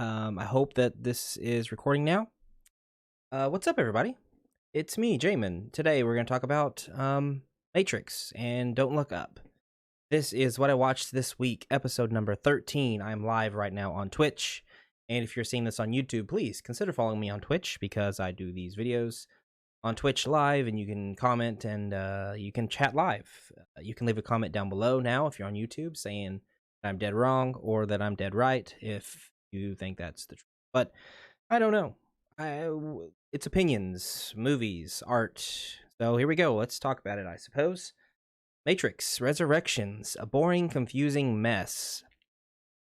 I hope that this is recording now. What's up, everybody? It's me, Jamin. Today we're going to talk about Matrix and Don't Look Up. This is what I watched this week, episode number 13. I'm live right now on Twitch. And if you're seeing this on YouTube, please consider following me on Twitch because I do these videos on Twitch live and you can comment and you can chat live. You can leave a comment down below now if you're on YouTube saying that I'm dead wrong or that I'm dead right if you think that's the truth. But I don't know. It's opinions, movies, art. So here we go. Let's talk about it, I suppose. Matrix Resurrections, a boring, confusing mess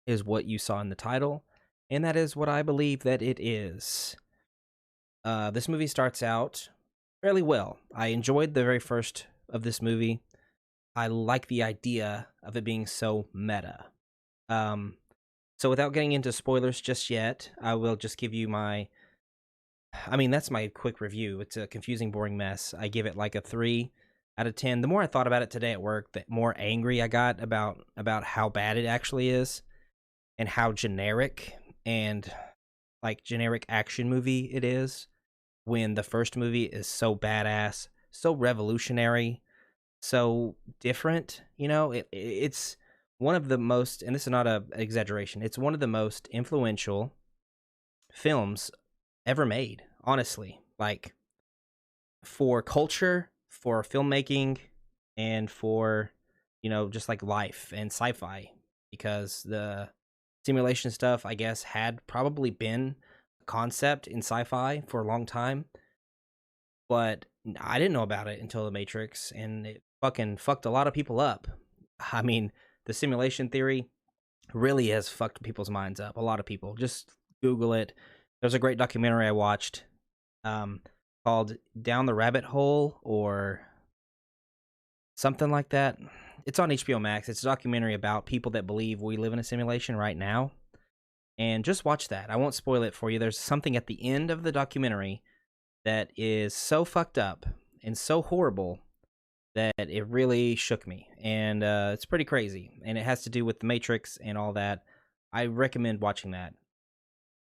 is what you saw in the title, and that is what I believe that it is. This movie starts out fairly well. I enjoyed the very first of this movie. I like the idea of it being so meta. So without getting into spoilers just yet, I will just give you that's my quick review. It's a confusing, boring mess. I give it like a 3 out of 10. The more I thought about it today at work, the more angry I got about how bad it actually is and how generic and like generic action movie it is when the first movie is so badass, so revolutionary, so different. You know, it's one of the most, and this is not an exaggeration, it's one of the most influential films ever made, honestly. Like, for culture, for filmmaking, and for, just like life and sci-fi. Because the simulation stuff, I guess, had probably been a concept in sci-fi for a long time. But I didn't know about it until The Matrix, and it fucking fucked a lot of people up. I mean, the simulation theory really has fucked people's minds up. A lot of people. Just Google it. There's a great documentary I watched called Down the Rabbit Hole or something like that. It's on HBO Max. It's a documentary about people that believe we live in a simulation right now. And just watch that. I won't spoil it for you. There's something at the end of the documentary that is so fucked up and so horrible that it really shook me. And it's pretty crazy. And it has to do with the Matrix and all that. I recommend watching that.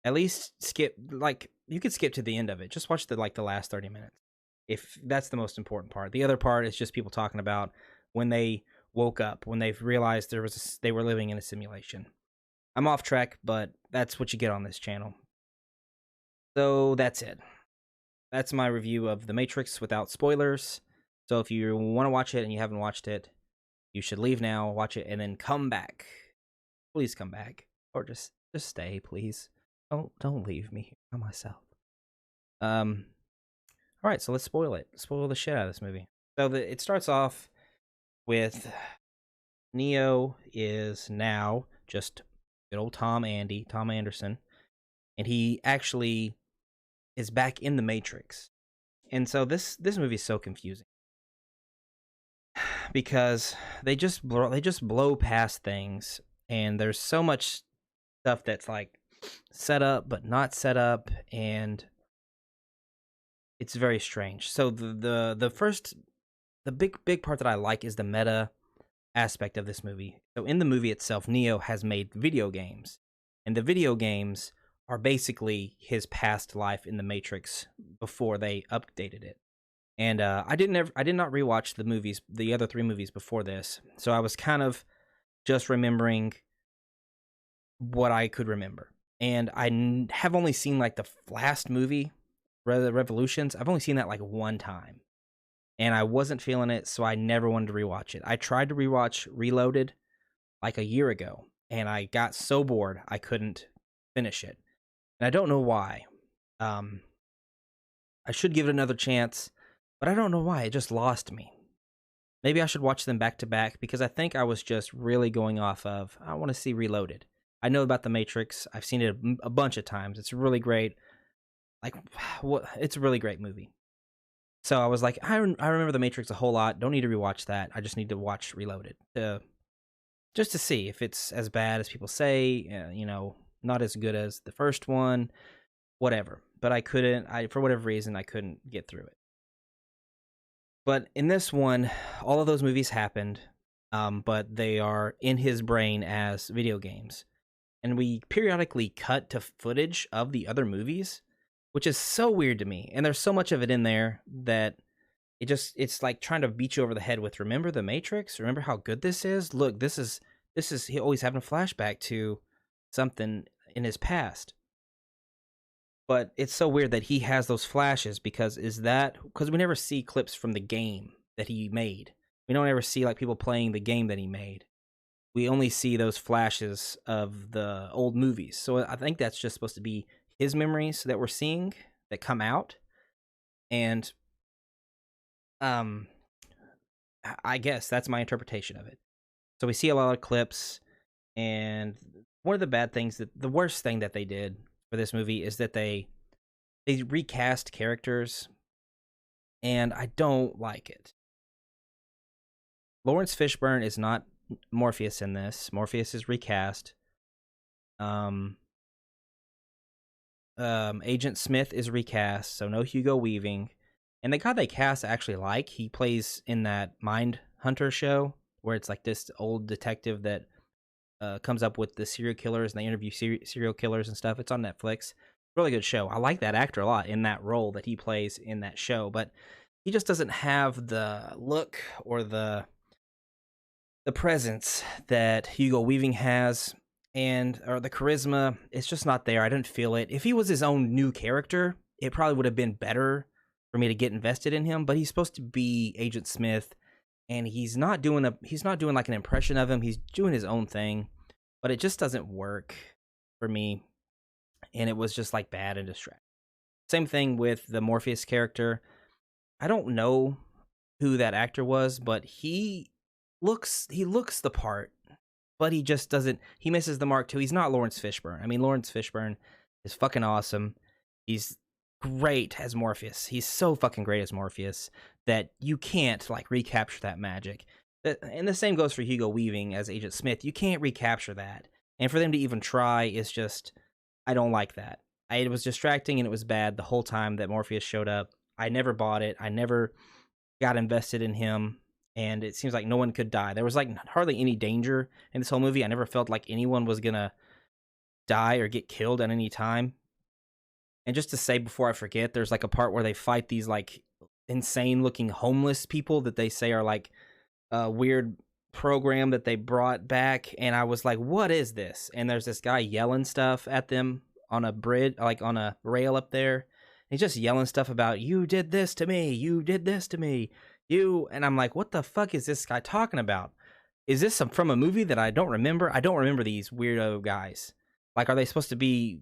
At least skip, like, you could skip to the end of it. Just watch the last 30 minutes. If that's the most important part. The other part is just people talking about when they woke up, when they've realized they were living in a simulation. I'm off track, but that's what you get on this channel. So that's it. That's my review of The Matrix without spoilers. So if you want to watch it and you haven't watched it, you should leave now, watch it, and then come back. Please come back. Or just stay, please. Don't leave me here by myself. All right, so let's spoil it. Spoil the shit out of this movie. So it starts off with Neo is now just good old Tom Anderson, and he actually is back in the Matrix. And so this movie is so confusing because they just blow past things, and there's so much stuff that's like set up but not set up, and it's very strange. So the big part that I like is the meta aspect of this movie. So in the movie itself, Neo has made video games, and the video games are basically his past life in the Matrix before they updated it. And I did not rewatch the other 3 movies before this, so I was kind of just remembering what I could remember. And I have only seen like the last movie, Revolutions. I've only seen that like one time, and I wasn't feeling it, so I never wanted to rewatch it. I tried to rewatch Reloaded like a year ago, and I got so bored I couldn't finish it, and I don't know why. I should give it another chance, but I don't know why. It just lost me. Maybe I should watch them back to back because I think I was just really going off of, I want to see Reloaded. I know about The Matrix. I've seen it a bunch of times. It's really great. Like, it's a really great movie. So I was like, I remember The Matrix a whole lot. Don't need to rewatch that. I just need to watch Reloaded just to see if it's as bad as people say. Not as good as the first one. Whatever. But I couldn't. For whatever reason, I couldn't get through it. But in this one, all of those movies happened, but they are in his brain as video games. and we periodically cut to footage of the other movies, which is so weird to me. And there's so much of it in there that it's like trying to beat you over the head with, remember the Matrix? Remember how good this is? Look, this is he always having a flashback to something in his past. But it's so weird that he has those flashes because we never see clips from the game that he made. We don't ever see like people playing the game that he made. We only see those flashes of the old movies. So I think that's just supposed to be his memories that we're seeing that come out. And I guess that's my interpretation of it. So we see a lot of clips, and one of the worst thing that they did for this movie is that they recast characters, and I don't like it. Lawrence Fishburne is not Morpheus in this. Morpheus is recast. Agent Smith is recast, so no Hugo Weaving. And the guy they cast I actually like. He plays in that Mind Hunter show where it's like this old detective that comes up with the serial killers, and they interview serial killers and stuff. It's on Netflix. Really good show. I like that actor a lot in that role that he plays in that show, but he just doesn't have the look or the presence that Hugo Weaving has, or the charisma. It's just not there. I didn't feel it. If he was his own new character, it probably would have been better for me to get invested in him, but he's supposed to be Agent Smith, and he's not doing like an impression of him. He's doing his own thing, but it just doesn't work for me, and it was just like bad and distracting. Same thing with the Morpheus character. I don't know who that actor was, but he looks the part, but he just doesn't. He misses the mark too. He's not Lawrence Fishburne. I mean, Lawrence Fishburne is fucking awesome. He's great as Morpheus. He's so fucking great as Morpheus that you can't like recapture that magic. And the same goes for Hugo Weaving as Agent Smith. You can't recapture that. And for them to even try is just, I don't like that. It was distracting and it was bad the whole time that Morpheus showed up. I never bought it. I never got invested in him. And it seems like no one could die. There was like hardly any danger in this whole movie. I never felt like anyone was gonna die or get killed at any time. And just to say before I forget, there's like a part where they fight these like insane looking homeless people that they say are like a weird program that they brought back. And I was like, what is this? And there's this guy yelling stuff at them on a bridge, like on a rail up there. He's just yelling stuff about, you did this to me. You did this to me. And I'm like, what the fuck is this guy talking about? Is this from a movie that I don't remember? I don't remember these weirdo guys. Like, are they supposed to be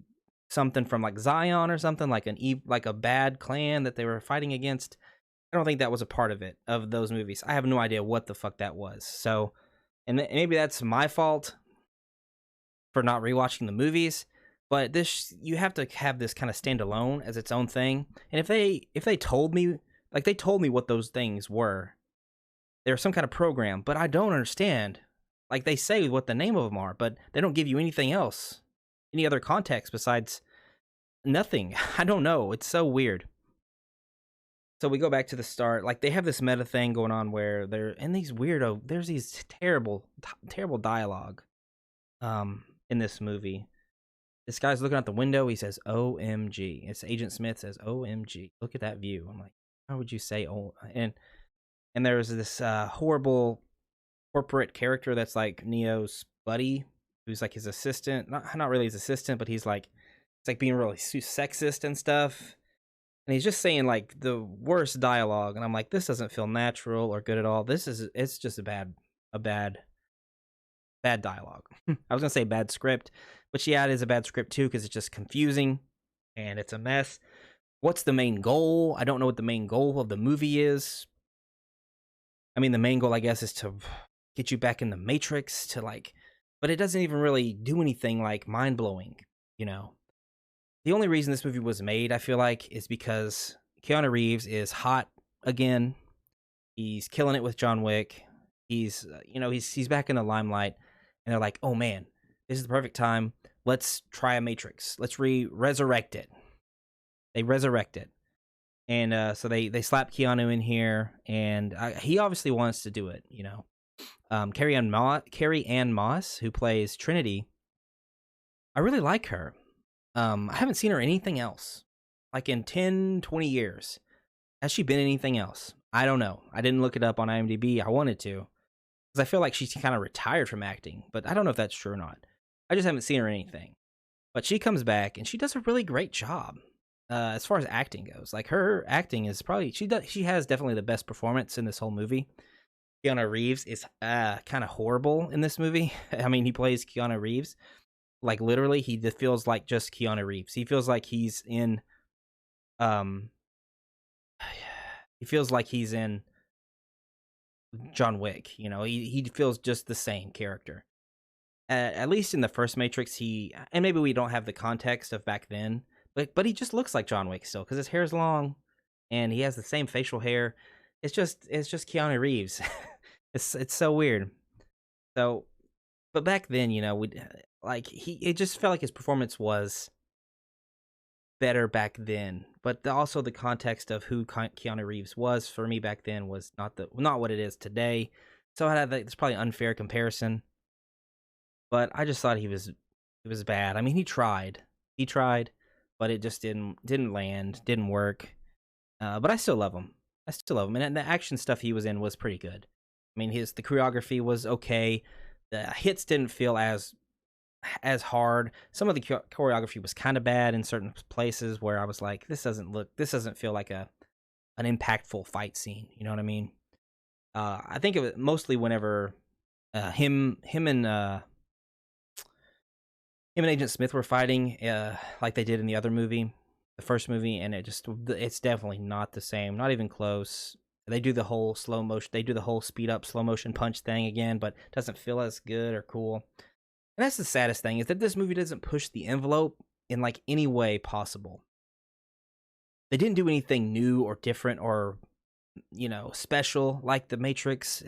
something from like Zion or something, like like a bad clan that they were fighting against? I don't think that was a part of those movies. I have no idea what the fuck that was. So, and maybe that's my fault for not rewatching the movies. But you have to have this kind of stand alone as its own thing. And if they told me, like they told me what those things were, they're some kind of program, but I don't understand. Like they say what the name of them are, but they don't give you anything else, any other context besides nothing. I don't know. It's so weird. So we go back to the start. Like they have this meta thing going on where there's these terrible dialogue in this movie. This guy's looking out the window. He says, OMG. It's Agent Smith says, OMG. Look at that view. I'm like, how would you say, oh? And there's this horrible corporate character that's like Neo's buddy, who's like his assistant. Not really his assistant, but he's like, it's like being really sexist and stuff. And he's just saying like the worst dialogue. And I'm like, this doesn't feel natural or good at all. It's just a bad dialogue. I was gonna say bad script, but yeah, it is a bad script too because it's just confusing and it's a mess. What's the main goal? I don't know what the main goal of the movie is. I mean, the main goal, I guess, is to get you back in the Matrix but it doesn't even really do anything like mind blowing. The only reason this movie was made, I feel like, is because Keanu Reeves is hot again. He's killing it with John Wick. He's back in the limelight. And they're like, oh man, this is the perfect time. Let's try a Matrix. Let's resurrect it. They resurrect it. And so they slap Keanu in here. And he obviously wants to do it, Carrie Ann Moss, who plays Trinity, I really like her. I haven't seen her in anything else. Like in 10, 20 years. Has she been in anything else? I don't know. I didn't look it up on IMDb. I wanted to. Because I feel like she's kind of retired from acting. But I don't know if that's true or not. I just haven't seen her in anything. But she comes back and she does a really great job. As far as acting goes. Like her acting is probably... She has definitely the best performance in this whole movie. Keanu Reeves is kind of horrible in this movie. I mean, he plays Keanu Reeves. Like literally, he feels like just Keanu Reeves. He feels like he's in... he feels like he's in John Wick. You know, he feels just the same character. At least in the first Matrix, and maybe we don't have the context of back then, but he just looks like John Wick still because his hair's long, and he has the same facial hair. It's just Keanu Reeves. it's so weird. So, but back then, you know, it just felt like his performance was better back then, but also the context of who Keanu Reeves was for me back then was not what it is today. So it's probably an unfair comparison, but I just thought he was bad. I mean, he tried, but it just didn't land, didn't work. But I still love him. And the action stuff he was in was pretty good. I mean, the choreography was okay. The hits didn't feel as hard. Some of the choreography was kind of bad in certain places where I was like, this doesn't feel like an impactful fight scene. You know what I mean? I think of it mostly whenever him and Agent Smith were fighting, like they did in the other movie, the first movie, and it's definitely not the same, not even close. They do the whole slow motion, they do the whole speed up slow motion punch thing again, but it doesn't feel as good or cool. And that's the saddest thing, is that this movie doesn't push the envelope in like any way possible. They didn't do anything new or different or, you know, special like The Matrix.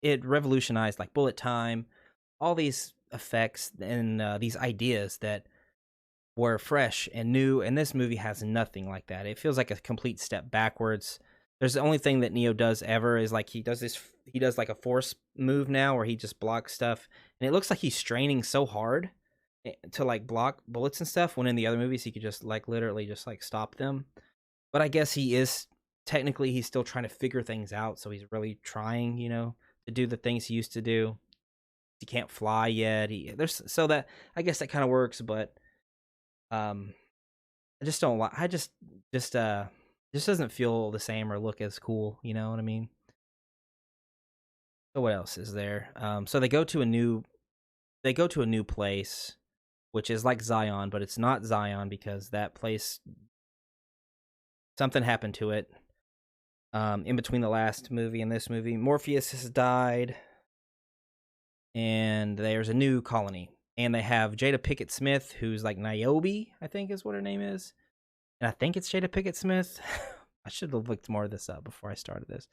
It revolutionized like bullet time, all these effects and these ideas that were fresh and new, and this movie has nothing like that. It feels like a complete step backwards. There's the only thing that Neo does ever is like he does like a force move now where he just blocks stuff, and it looks like he's straining so hard to like block bullets and stuff, when in the other movies he could just like literally just like stop them. But I guess he's still trying to figure things out, so he's really trying, you know, to do the things he used to do. He can't fly yet. I guess that kind of works, but I just don't like. I just doesn't feel the same or look as cool. You know what I mean? So what else is there? So they go to a new place, which is like Zion, but it's not Zion because that place, something happened to it. In between the last movie and this movie, Morpheus has died, and there's a new colony, and they have Jada Pinkett Smith, who's like Niobe, I think is what her name is, and I think it's Jada Pinkett Smith. I should have looked more of this up before I started this,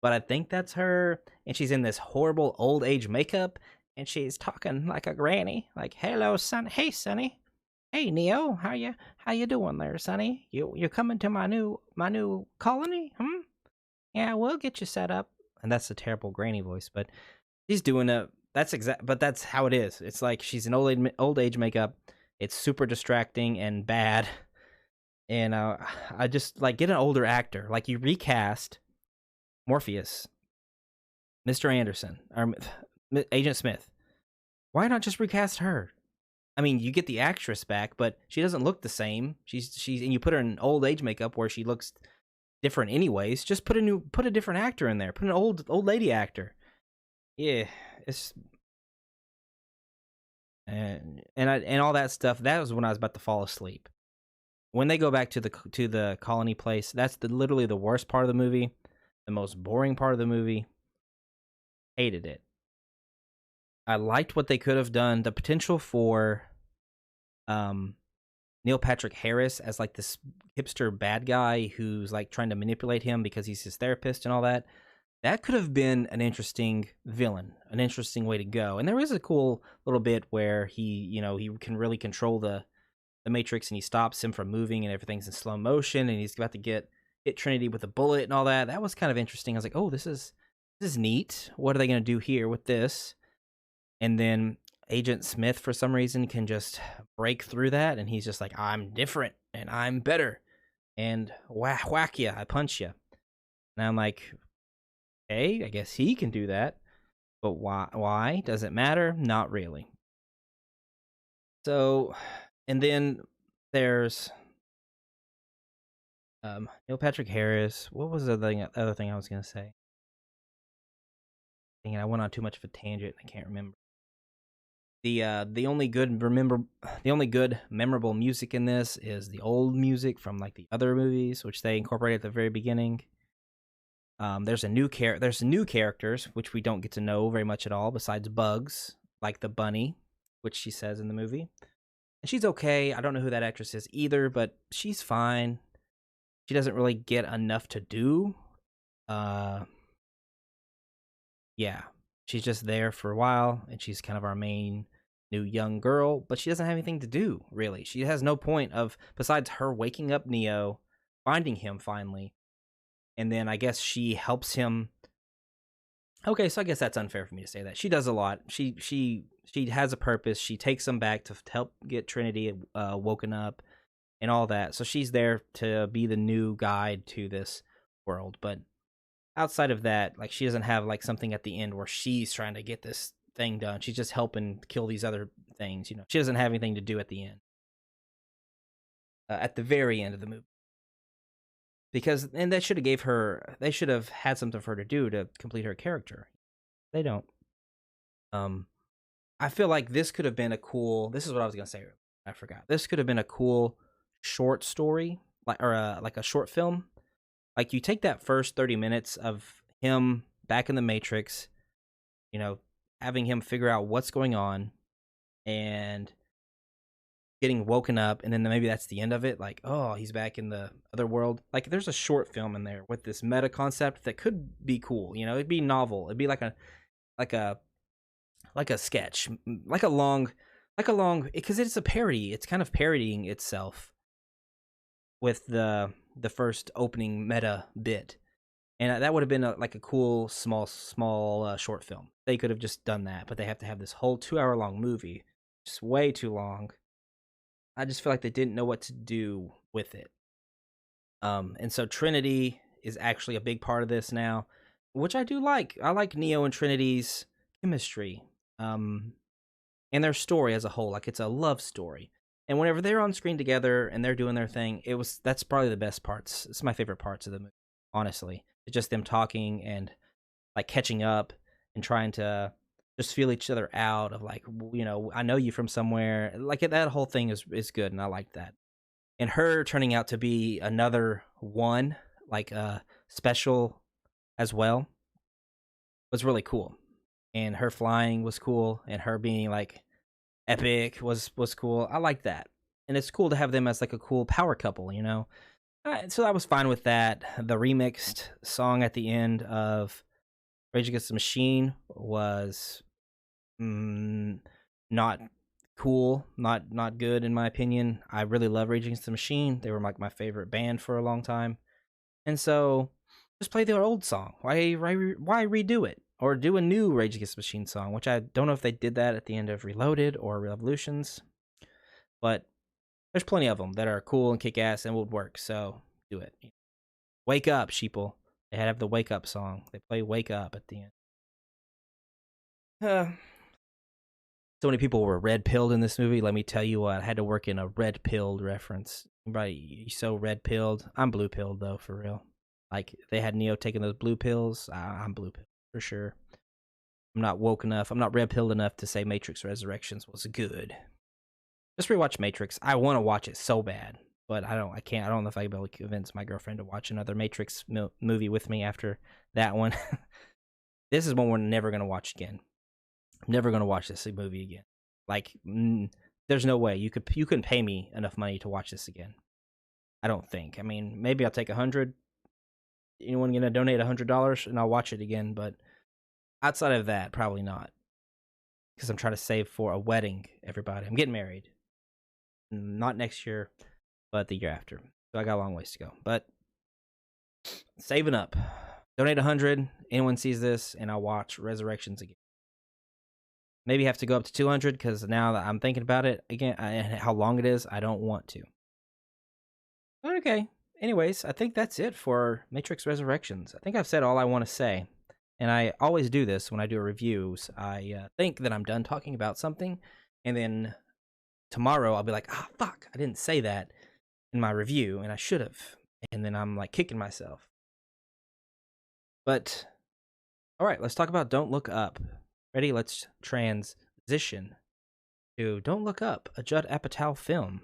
but I think that's her, and she's in this horrible old age makeup, and she's talking like a granny, like, "Hello, son. Hey, Sonny. Hey, Neo. How you doing there, Sonny? You coming to my new colony? Yeah, we'll get you set up." And that's a terrible granny voice, but she's doing but that's how it is. It's like she's in old age makeup. It's super distracting and bad. And I just like, get an older actor. Like, you recast Morpheus, Mr. Anderson, or Agent Smith. Why not just recast her? I mean, you get the actress back, but she doesn't look the same. She's and you put her in old age makeup where she looks different anyways. Just put a different actor in there. Put an old lady actor. Yeah, it's and all that stuff. That was when I was about to fall asleep. When they go back to the colony place, that's literally the worst part of the movie, the most boring part of the movie. Hated it. I liked what they could have done. The potential for Neil Patrick Harris as like this hipster bad guy who's like trying to manipulate him because he's his therapist and all that. That could have been an interesting villain, an interesting way to go. And there is a cool little bit where he can really control the Matrix, and he stops him from moving, and everything's in slow motion, and he's about to hit Trinity with a bullet and all that. That was kind of interesting. I was like, oh, this is neat. What are they going to do here with this? And then Agent Smith, for some reason, can just break through that, and he's just like, I'm different, and I'm better, and whack ya, I punch ya. And I'm like, hey, I guess he can do that, but why? Does it matter? Not really. So, and then there's Neil Patrick Harris. What was the other thing I was gonna say? Dang it, I went on too much of a tangent. I can't remember. The only good memorable music in this is the old music from like the other movies, which they incorporated at the very beginning. There's new characters which we don't get to know very much at all, besides Bugs, like the bunny, which she says in the movie, and she's okay. I don't know who that actress is either, but she's fine. She doesn't really get enough to do. Yeah, she's just there for a while, and she's kind of our main new young girl, but she doesn't have anything to do, really. She has no point of, besides her waking up Neo, finding him finally, and then I guess she helps him. Okay, so I guess that's unfair for me to say that. She does a lot. She has a purpose. She takes him back to help get Trinity woken up and all that. So she's there to be the new guide to this world, but outside of that, like, she doesn't have like something at the end where she's trying to get this thing done. She's just helping kill these other things. She doesn't have anything to do at the end, at the very end of the movie, because and they should have had something for her to do to complete her character. They don't. I feel like this could have been this is what I was gonna say. I forgot. This could have been a cool short story, like a short film. Like, you take that first 30 minutes of him back in the Matrix, having him figure out what's going on and getting woken up, and then maybe that's the end of it. Like, oh, he's back in the other world. Like, there's a short film in there with this meta concept that could be cool. It'd be novel. It'd be like a sketch, like a long, because it's a parody. It's kind of parodying itself with the first opening meta bit, and that would have been a cool small short film. They could have just done that, but they have to have this whole 2-hour long movie, just way too long. I just feel like they didn't know what to do with it. And so Trinity is actually a big part of this now, which I do like. I like Neo and Trinity's chemistry, and their story as a whole. Like, it's a love story. And whenever they're on screen together and they're doing their thing, that's probably the best parts. It's my favorite parts of the movie, honestly. It's just them talking and like catching up and trying to just feel each other out of like, I know you from somewhere. Like, that whole thing is good, and I like that. And her turning out to be another one, like special as well, was really cool. And her flying was cool, and her being like epic was cool. I like that, and it's cool to have them as like a cool power couple. So I was fine with that. The remixed song at the end of Rage Against the Machine was not cool, not good in my opinion. I really love Rage Against the Machine. They were like my favorite band for a long time, and so just play their old song. Why redo it? Or do a new Rage Against the Machine song, which I don't know if they did that at the end of Reloaded or Revolutions, but there's plenty of them that are cool and kick-ass and would work, so do it. Wake up, sheeple. They had to have the Wake Up song. They play Wake Up at the end. So many people were red-pilled in this movie. Let me tell you what, I had to work in a red-pilled reference. Anybody so red-pilled? I'm blue-pilled, though, for real. Like, they had Neo taking those blue pills. I'm blue-pilled. For sure. I'm not woke enough. I'm not red-pilled enough to say Matrix Resurrections was good. Just rewatch Matrix. I want to watch it so bad, but I can't. I don't know if I'll be able to convince my girlfriend to watch another Matrix movie with me after that one. This is one we're never going to watch again. I'm never going to watch this movie again. Like, there's no way. You couldn't pay me enough money to watch this again. I don't think. I mean, maybe I'll take $100. Anyone going to donate $100 and I'll watch it again, but outside of that, probably not. Because I'm trying to save for a wedding, everybody. I'm getting married. Not next year, but the year after. So I got a long ways to go. But saving up. Donate $100. Anyone sees this, and I'll watch Resurrections again. Maybe have to go up to 200 because now that I'm thinking about it again, how long it is, I don't want to. Okay. Anyways, I think that's it for Matrix Resurrections. I think I've said all I want to say. And I always do this when I do reviews. I think that I'm done talking about something, and then tomorrow I'll be like, ah, fuck, I didn't say that in my review, and I should have. And then I'm like kicking myself. But, all right, let's talk about Don't Look Up. Ready? Let's transition to Don't Look Up, a Judd Apatow film.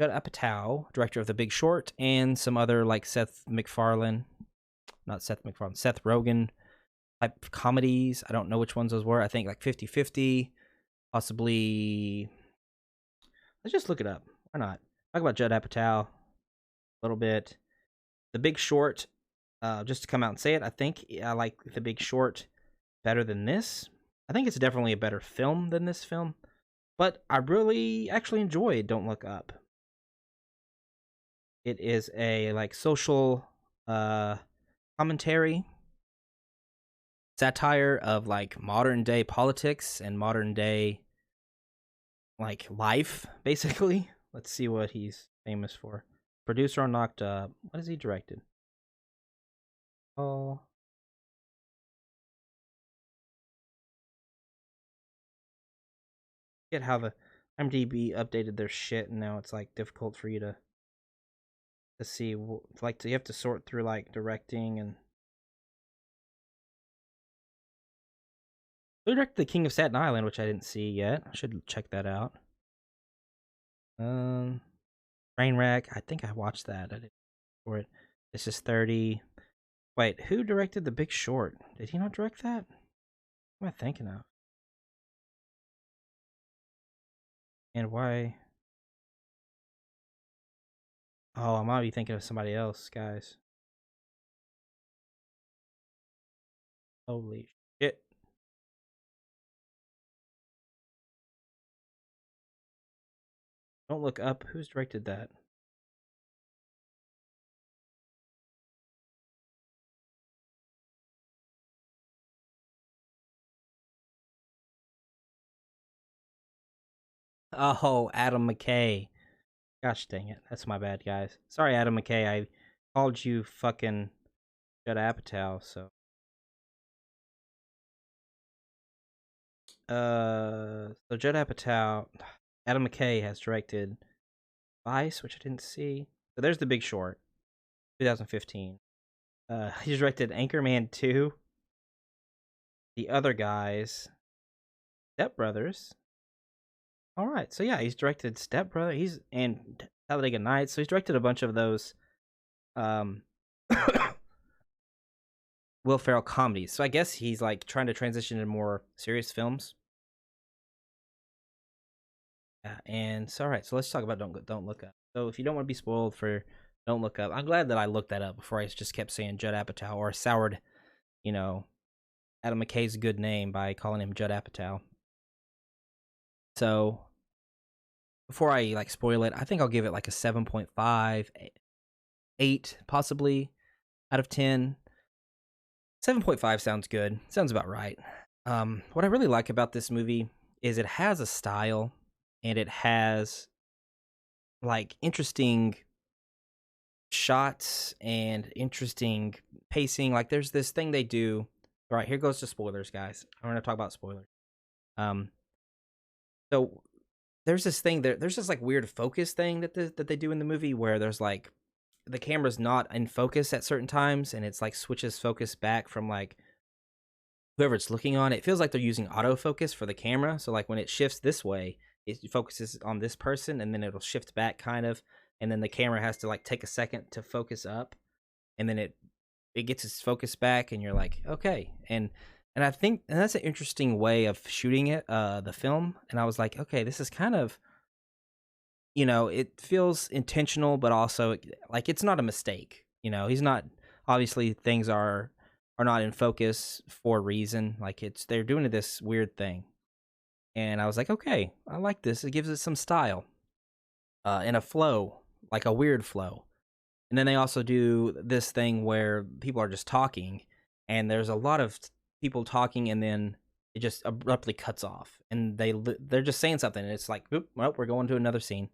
Judd Apatow, director of The Big Short, and some other like Seth MacFarlane Rogen type comedies. I don't know which ones those were. I think like 50-50, possibly. Let's just look it up. Why not? Talk about Judd Apatow a little bit. The Big Short, just to come out and say it, I think I like The Big Short better than this. I think it's definitely a better film than this film, but I really actually enjoyed Don't Look Up. It is a like social commentary, satire of like modern day politics and modern day like life, basically. Let's see what he's famous for. Producer on Knocked Up. What has he directed? Oh, get how the IMDb updated their shit, and now it's like difficult for you to see. Like, you have to sort through like directing and. Who directed The King of Staten Island, which I didn't see yet. I should check that out. Trainwreck. I think I watched that. I didn't for it. This is 30. Wait, who directed The Big Short? Did he not direct that? What am I thinking of? And why? Oh, I might be thinking of somebody else, guys. Holy shit. Don't Look Up. Who's directed that? Oh, Adam McKay. Gosh dang it. That's my bad, guys. Sorry, Adam McKay. I called you fucking Judd Apatow, so. So Judd Apatow, Adam McKay has directed Vice, which I didn't see. So there's The Big Short, 2015. He directed Anchorman 2, The Other Guys, Step Brothers. All right, so yeah, he's directed Step Brother. And Talladega Nights. So he's directed a bunch of those Will Ferrell comedies. So I guess he's like trying to transition into more serious films. Yeah, and so all right, so let's talk about Don't Look Up. So if you don't want to be spoiled for Don't Look Up, I'm glad that I looked that up before I just kept saying Judd Apatow or soured, Adam McKay's good name by calling him Judd Apatow. So before I like spoil it, I think I'll give it like a 7.5, 8 possibly out of 10. 7.5 sounds good. Sounds about right. What I really like about this movie is it has a style and it has like interesting shots and interesting pacing. Like there's this thing they do. All right, here goes to spoilers, guys. I'm going to talk about spoilers. So there's this thing there's this like weird focus thing that they do in the movie where there's like the camera's not in focus at certain times and it's like switches focus back from like whoever it's looking on. It feels like they're using autofocus for the camera. So like when it shifts this way, it focuses on this person and then it'll shift back kind of, and then the camera has to like take a second to focus up, and then it gets its focus back and you're like, okay. And I think that's an interesting way of shooting it, the film. And I was like, okay, this is kind of, it feels intentional, but also like it's not a mistake. He's not, obviously things are not in focus for a reason. Like they're doing this weird thing. And I was like, okay, I like this. It gives it some style, and a flow, like a weird flow. And then they also do this thing where people are just talking and there's a lot of people talking, and then it just abruptly cuts off, and they're just saying something, and it's like, oop, well, we're going to another scene.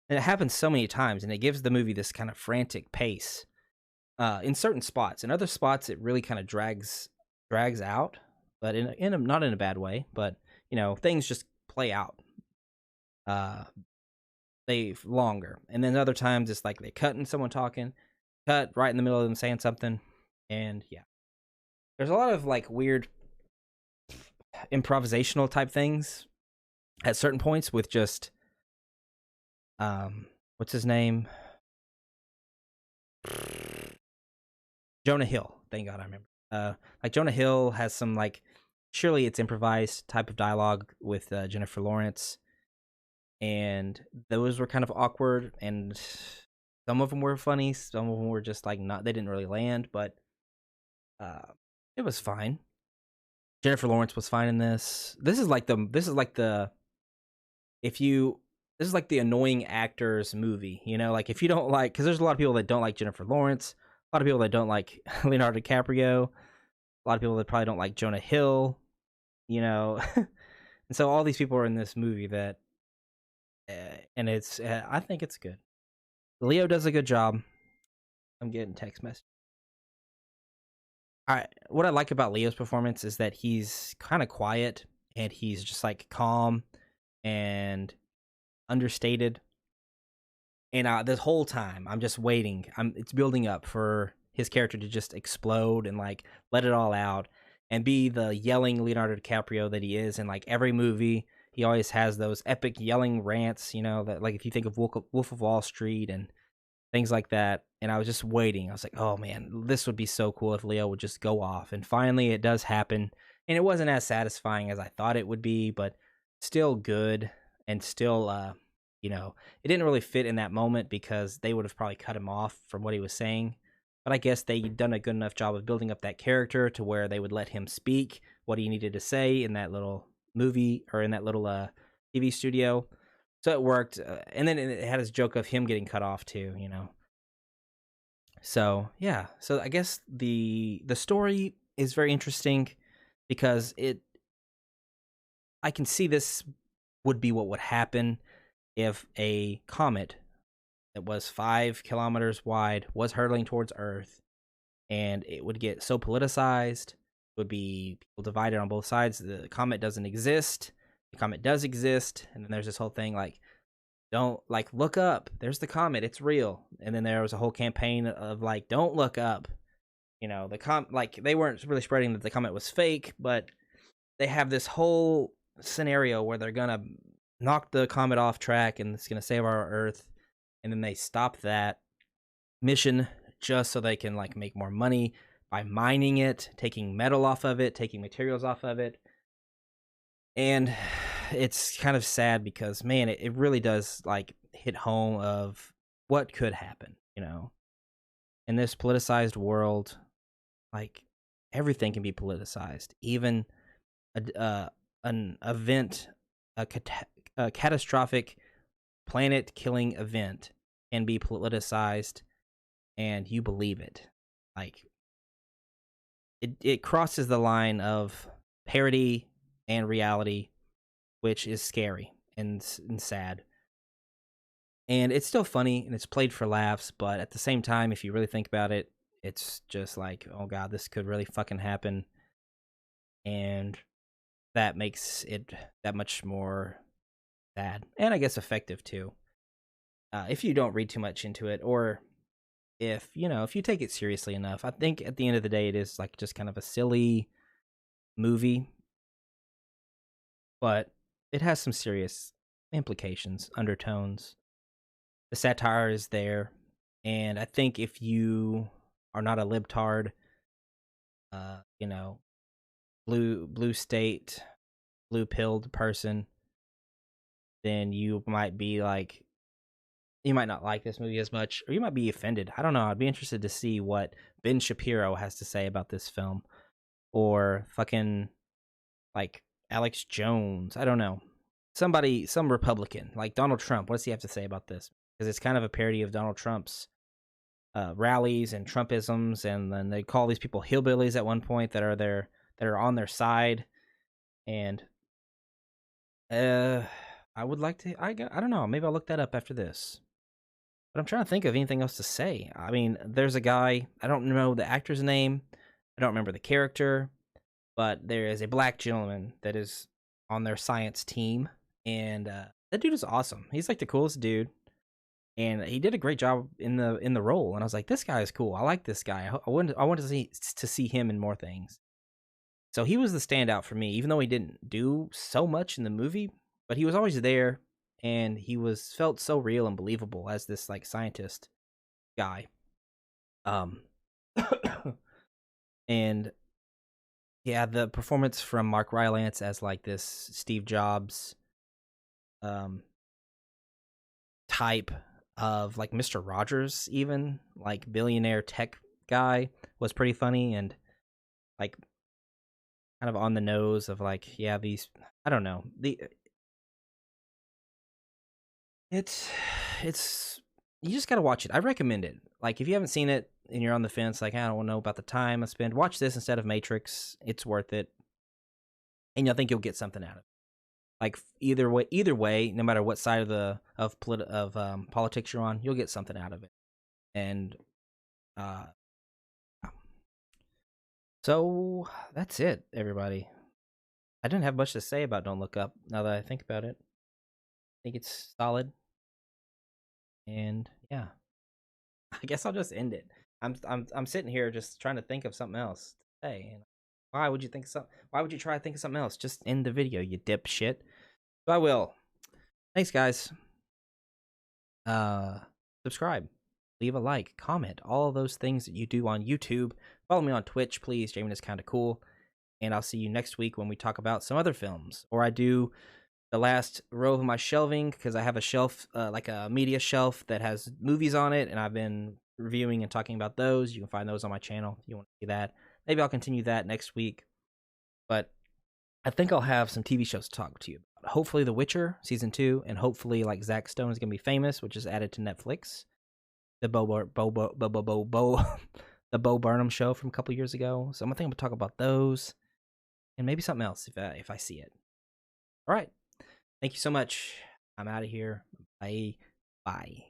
And it happens so many times, and it gives the movie this kind of frantic pace in certain spots. In other spots, it really kind of drags out, but not in a bad way. But things just play out uh, they longer, and then other times it's like they cut in someone talking, cut right in the middle of them saying something, and yeah, there's a lot of like weird improvisational type things at certain points with just what's his name? Jonah Hill. Thank God I remember. Like Jonah Hill has some like surely it's improvised type of dialogue with Jennifer Lawrence, and those were kind of awkward, and some of them were funny, some of them were just like not. They didn't really land, but it was fine. Jennifer Lawrence was fine in this. This is like the if you this is like the annoying actors movie, like if you don't like, because there's a lot of people that don't like Jennifer Lawrence, a lot of people that don't like Leonardo DiCaprio, a lot of people that probably don't like Jonah Hill, and so all these people are in this movie that, and it's I think it's good. Leo does a good job. I'm getting text message. What I like about Leo's performance is that he's kind of quiet and he's just like calm and understated. And this whole time, I'm just waiting. It's building up for his character to just explode and like let it all out and be the yelling Leonardo DiCaprio that he is in like every movie. He always has those epic yelling rants, that like if you think of Wolf of Wall Street and things like that. And I was just waiting. I was like, oh man, this would be so cool if Leo would just go off. And finally it does happen. And it wasn't as satisfying as I thought it would be, but still good. And still, it didn't really fit in that moment because they would have probably cut him off from what he was saying. But I guess they'd done a good enough job of building up that character to where they would let him speak what he needed to say in that little movie or in that little TV studio. So it worked, and then it had his joke of him getting cut off too, So yeah, so I guess the story is very interesting because I can see this would be what would happen if a comet that was 5 kilometers wide was hurtling towards Earth, and it would get so politicized, would be people divided on both sides. The comet doesn't exist. The comet does exist, and then there's this whole thing like, don't like look up. There's the comet. It's real. And then there was a whole campaign of like, don't look up. Like they weren't really spreading that the comet was fake, but they have this whole scenario where they're gonna knock the comet off track and it's gonna save our Earth. And then they stop that mission just so they can like make more money by mining it, taking metal off of it, taking materials off of it. And it's kind of sad because, man, it really does like hit home of what could happen, in this politicized world. Like everything can be politicized, even an event, a catastrophic planet-killing event can be politicized, and you believe it. Like it crosses the line of parody and reality, which is scary and sad. And it's still funny and it's played for laughs, but at the same time, if you really think about it, it's just like, oh god, this could really fucking happen. And that makes it that much more sad and I guess effective too. If you don't read too much into it, or if you take it seriously enough. I think at the end of the day, it is like just kind of a silly movie, but it has some serious implications, undertones. The satire is there, and I think if you are not a libtard, blue state, blue pilled person, then you might be like, you might not like this movie as much, or you might be offended. I don't know. I'd be interested to see what Ben Shapiro has to say about this film, or fucking like Alex Jones. I don't know. Some Republican like Donald Trump. What does he have to say about this? Because it's kind of a parody of Donald Trump's rallies and Trumpisms, and then they call these people hillbillies at one point that are on their side, And I would like to. I don't know. Maybe I'll look that up after this. But I'm trying to think of anything else to say. I mean, there's a guy. I don't know the actor's name. I don't remember the character. But there is a black gentleman that is on their science team, and that dude is awesome. He's like the coolest dude, and he did a great job in the role. And I was like, this guy is cool. I like this guy. I wanted to see him in more things. So he was the standout for me, even though he didn't do so much in the movie, but he was always there, and he was felt so real and believable as this like scientist guy. Um, and yeah, the performance from Mark Rylance as like this Steve Jobs um type of like Mr. Rogers, even like billionaire tech guy, was pretty funny and like kind of on the nose of like, yeah, these, I don't know. It's it's you just gotta watch it. I recommend it. Like if you haven't seen it and you're on the fence, like I don't know about the time I spend, watch this instead of Matrix. It's worth it, and I think you'll get something out of it. Like either way, no matter what side of politics you're on, you'll get something out of it. And uh, so that's it, everybody. I didn't have much to say about Don't Look Up. Now that I think about it, I think it's solid, and yeah. I guess I'll just end it. I'm sitting here just trying to think of something else to say. And why would you try to think of something else? Just end the video, you dipshit. So I will. Thanks, guys. Subscribe, leave a like, comment, all those things that you do on YouTube. Follow me on Twitch, please. Jamin is kind of cool. And I'll see you next week when we talk about some other films, or I do the last row of my shelving, because I have a shelf, like a media shelf that has movies on it, and I've been reviewing and talking about those. You can find those on my channel if you want to see that. Maybe I'll continue that next week, but I think I'll have some TV shows to talk to you about. Hopefully The Witcher season 2, and hopefully like Zack Stone is gonna be famous, which is added to Netflix. The the Bo Burnham show from a couple years ago. So I'm gonna talk about those, and maybe something else if I see it. All right. Thank you so much. I'm out of here. Bye. Bye.